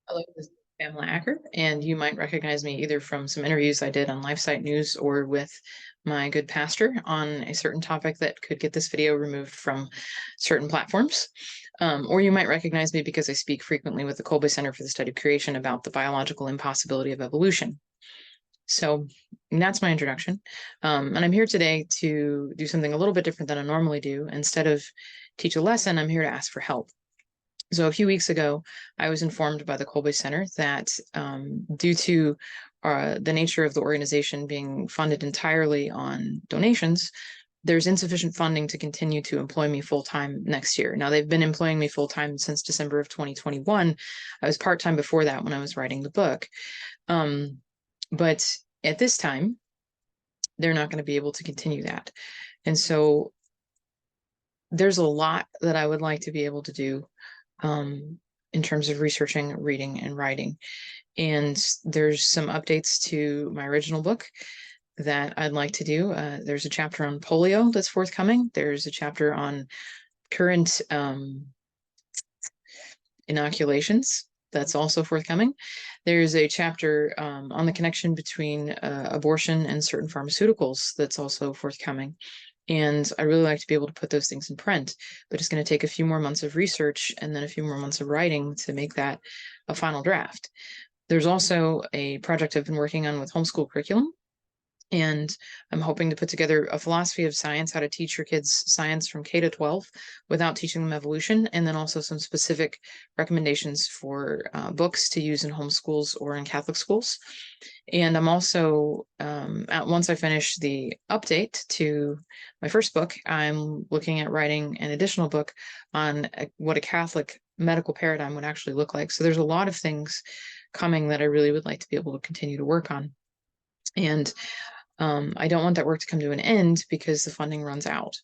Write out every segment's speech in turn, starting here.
Hello, this is Pamela Acker, and you might recognize me either from some interviews I did on LifeSite News or with my good pastor on a certain topic that could get this video removed from certain platforms. Or you might recognize me because I speak frequently with the Kolbe Center for the Study of Creation about the biological impossibility of evolution. So that's my introduction. And I'm here today to do something a little bit different than I normally do. Instead of teach a lesson, I'm here to ask for help. So a few weeks ago, I was informed by the Kolbe Center that due to the nature of the organization being funded entirely on donations, there's insufficient funding to continue to employ me full-time next year. Now, they've been employing me full-time since December of 2021. I was part-time before that when I was writing the book. But at this time, they're not going to be able to continue that. And so there's a lot that I would like to be able to do in terms of researching, reading, and writing. And there's some updates to my original book that I'd like to do. There's a chapter on polio that's forthcoming. There's a chapter on current inoculations that's also forthcoming. There's a chapter on the connection between abortion and certain pharmaceuticals that's also forthcoming. And I really like to be able to put those things in print, but it's going to take a few more months of research and then a few more months of writing to make that a final draft. There's also a project I've been working on with homeschool curriculum. And I'm hoping to put together a philosophy of science, how to teach your kids science from K to 12 without teaching them evolution, and then also some specific recommendations for books to use in homeschools or in Catholic schools. And I'm also, once I finish the update to my first book, I'm looking at writing an additional book on what a Catholic medical paradigm would actually look like. So there's a lot of things coming that I really would like to be able to continue to work on. And I don't want that work to come to an end because the funding runs out.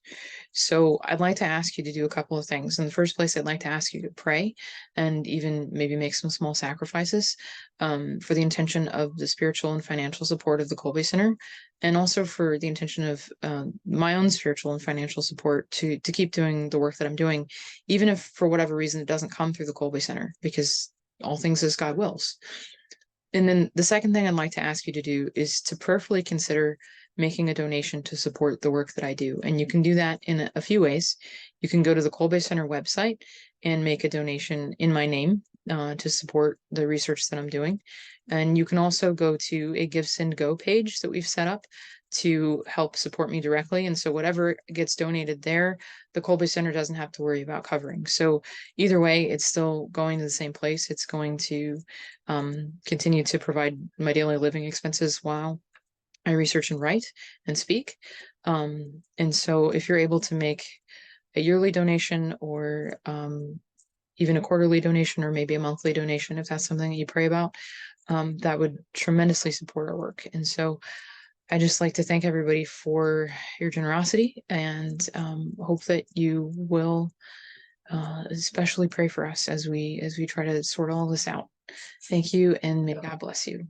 So I'd like to ask you to do a couple of things. In the first place, I'd like to ask you to pray and even maybe make some small sacrifices for the intention of the spiritual and financial support of the Kolbe Center, and also for the intention of my own spiritual and financial support to keep doing the work that I'm doing, even if for whatever reason it doesn't come through the Kolbe Center, because all things as God wills. And then the second thing I'd like to ask you to do is to prayerfully consider making a donation to support the work that I do. And you can do that in a few ways. You can go to the Kolbe Center website and make a donation in my name to support the research that I'm doing. And you can also go to a Give, Send, Go page that we've set up to help support me directly. And so whatever gets donated there, the Kolbe Center doesn't have to worry about covering. So either way, it's still going to the same place. It's going to continue to provide my daily living expenses while I research and write and speak. And so if you're able to make a yearly donation or even a quarterly donation or maybe a monthly donation, if that's something that you pray about, that would tremendously support our work. And so I just like to thank everybody for your generosity and hope that you will especially pray for us as we try to sort all this out. Thank you, and may God bless you.